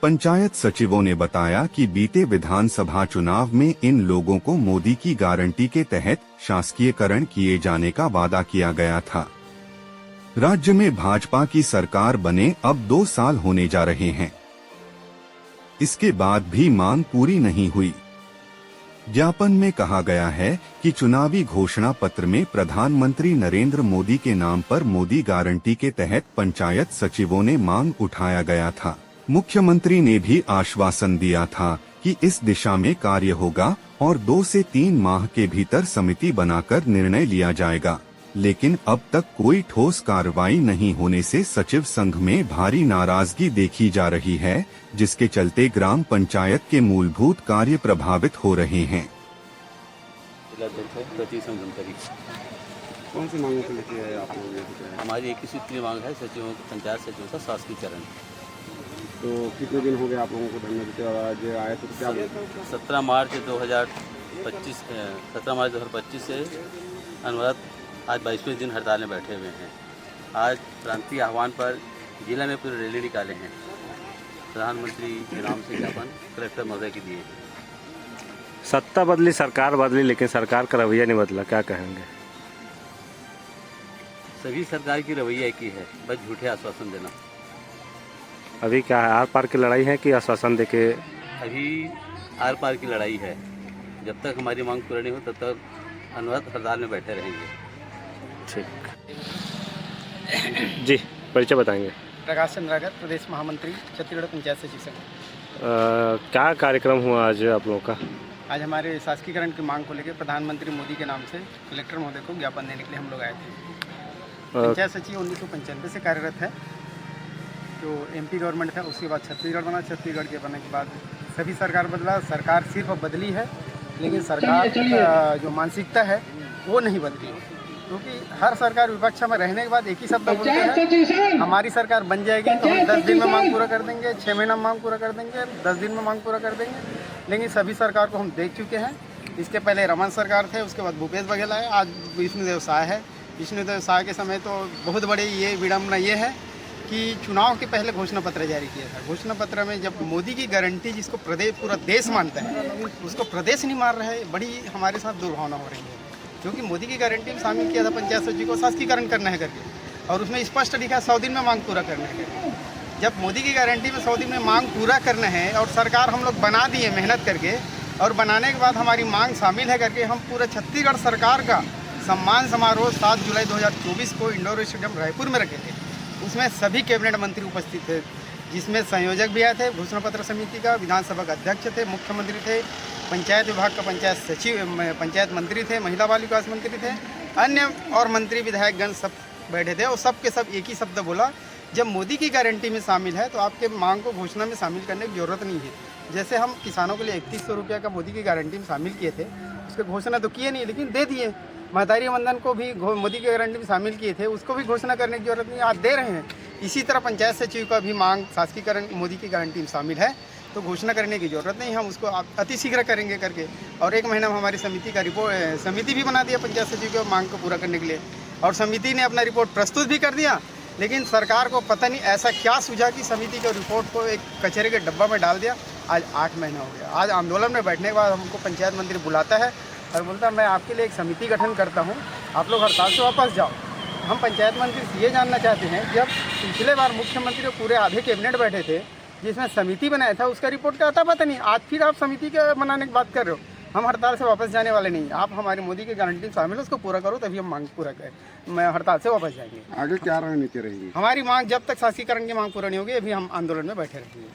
पंचायत सचिवों ने बताया कि बीते विधानसभा चुनाव में इन लोगों को मोदी की गारंटी के तहत शासकीयकरण किए जाने का वादा किया गया था। राज्य में भाजपा की सरकार बने अब 2 साल होने जा रहे हैं। इसके बाद भी मांग पूरी नहीं हुई। ज्ञापन में कहा गया है कि चुनावी घोषणा पत्र में प्रधानमंत्री नरेंद्र मोदी के नाम पर मोदी गारंटी के तहत पंचायत सचिवों ने मांग उठाया गया था। मुख्यमंत्री ने भी आश्वासन दिया था कि इस दिशा में कार्य होगा और 2 से 3 माह के भीतर समिति बनाकर निर्णय लिया जाएगा, लेकिन अब तक कोई ठोस कार्रवाई नहीं होने से सचिव संघ में भारी नाराजगी देखी जा रही है, जिसके चलते ग्राम पंचायत के मूलभूत कार्य प्रभावित हो रहे हैं। कौन सी मांगों को लेकर है आप लोग? हमारी एक ही सूत्री मांग है सचिवों पंचायत सचिवों का शासकीयकरण। तो कितने दिन हो गए आप लोगों को धरना देते और आज आए तो क्या बोलते? 17 मार्च 2025 से अनवरत आज 22वें दिन हड़ताल में बैठे हुए हैं। आज क्रांति आह्वान पर जिला में पूरी रैली निकाले हैं। प्रधानमंत्री के नाम से ज्ञापन कलेक्टर महोदय के दिए। सत्ता बदली, सरकार बदली, लेकिन सरकार का रवैया नहीं बदला, क्या कहेंगे? सभी सरकार की रवैया एक ही है, बस झूठे आश्वासन देना। अभी क्या है, आर पार की लड़ाई है कि आश्वासन देके? अभी आर पार की लड़ाई है। जब तक हमारी मांग पूरी नहीं हो तब तक अनवरत हड़ताल में बैठे रहेंगे। ठीक जी, परिचय बताएंगे। प्रकाश चंद्राकर, प्रदेश महामंत्री, छत्तीसगढ़ पंचायत सचिव संघ। क्या कार्यक्रम हुआ आज आप लोगों का? आज हमारे शासकीयकरण की मांग को लेकर प्रधानमंत्री मोदी के नाम से कलेक्टर महोदय को ज्ञापन देने के लिए हम लोग आए थे। पंचायत सचिव 1995 से कार्यरत है। जो एमपी गवर्नमेंट था उसके बाद छत्तीसगढ़ बना, छत्तीसगढ़ के बनने के बाद सभी सरकार बदला। सरकार सिर्फ बदली है, लेकिन सरकार जो मानसिकता है वो नहीं बदली, क्योंकि हर सरकार विपक्ष में रहने के बाद एक ही शब्द बोलते हैं, हमारी सरकार बन जाएगी तो हम 10 दिन में मांग पूरा कर देंगे, 6 महीना में मांग पूरा कर देंगे, 10 दिन में मांग पूरा कर देंगे। लेकिन सभी सरकार को हम देख चुके हैं। इसके पहले रमन सरकार थे, उसके बाद भूपेश बघेल आए, आज विष्णुदेव साय है। विष्णुदेव साय के समय तो बहुत बड़ी ये विडम्बना ये है कि चुनाव के पहले घोषणा पत्र जारी किया था। घोषणा पत्र में जब मोदी की गारंटी, जिसको प्रदेश पूरा देश मानता है, उसको प्रदेश नहीं मान रहे, बड़ी हमारे साथ दुर्भावना हो रही है। क्योंकि मोदी की गारंटी में शामिल किया था पंचायत सचिव को शासकीयकरण करना है करके, और उसमें स्पष्ट लिखा है 100 दिन में मांग पूरा करना है करके। जब मोदी की गारंटी में 100 दिन में मांग पूरा करना है और सरकार हम लोग बना दिए मेहनत करके, और बनाने के बाद हमारी मांग शामिल है करके हम पूरे छत्तीसगढ़ सरकार का सम्मान समारोह 7 जुलाई 2024 को इंडोर स्टेडियम रायपुर में रखे थे। उसमें सभी कैबिनेट मंत्री उपस्थित थे, जिसमें संयोजक भी आए थे, घोषणा पत्र समिति का, विधानसभा का अध्यक्ष थे, मुख्यमंत्री थे, पंचायत विभाग का पंचायत सचिव, पंचायत मंत्री थे, महिला बाल विकास मंत्री थे, अन्य और मंत्री विधायकगण सब बैठे थे। और सब के सब एक ही शब्द बोला, जब मोदी की गारंटी में शामिल है तो आपके मांग को घोषणा में शामिल करने की जरूरत नहीं है। जैसे हम किसानों के लिए 3100 रुपये का मोदी की गारंटी में शामिल किए थे, उसकी घोषणा तो किए नहीं, लेकिन दे दिए। महतारी वंदन को भी मोदी की गारंटी में शामिल किए थे, उसको भी घोषणा करने की जरूरत नहीं, आज दे रहे हैं। इसी तरह पंचायत सचिव का भी मांग शासकीयकरण मोदी की गारंटी में शामिल है, तो घोषणा करने की जरूरत नहीं, हम उसको अतिशीघ्र करेंगे करके। और 1 महीना में हमारी समिति का रिपोर्ट, समिति भी बना दिया पंचायत सचिव की मांग को पूरा करने के लिए, और समिति ने अपना रिपोर्ट प्रस्तुत भी कर दिया। लेकिन सरकार को पता नहीं ऐसा क्या सूझा कि समिति के रिपोर्ट को एक कचरे के डब्बा में डाल दिया। आज 8 महीना हो गया। आज आंदोलन में बैठने के बाद हमको पंचायत मंत्री बुलाता है और बोलता है मैं आपके लिए एक समिति गठन करता हूँ, आप लोग हड़ताल से वापस जाओ। हम पंचायत मंत्री से ये जानना चाहते हैं, जब पिछले बार मुख्यमंत्री पूरे आधे कैबिनेट बैठे थे जिसमें समिति बनाया था, उसका रिपोर्ट का आता पता नहीं, आज फिर आप समिति के बनाने की बात कर रहे हो। हम हड़ताल से वापस जाने वाले नहीं, आप हमारी मोदी की गारंटी में शामिल है, उसको पूरा करो, तभी हम मांग पूरा करें। मैं हड़ताल से वापस जाएंगे। आगे क्या रणनीति रहेगी? हमारी मांग जब तक शासकीयकरण की मांग पूरा नहीं होगी, अभी हम आंदोलन में बैठे रहेंगे।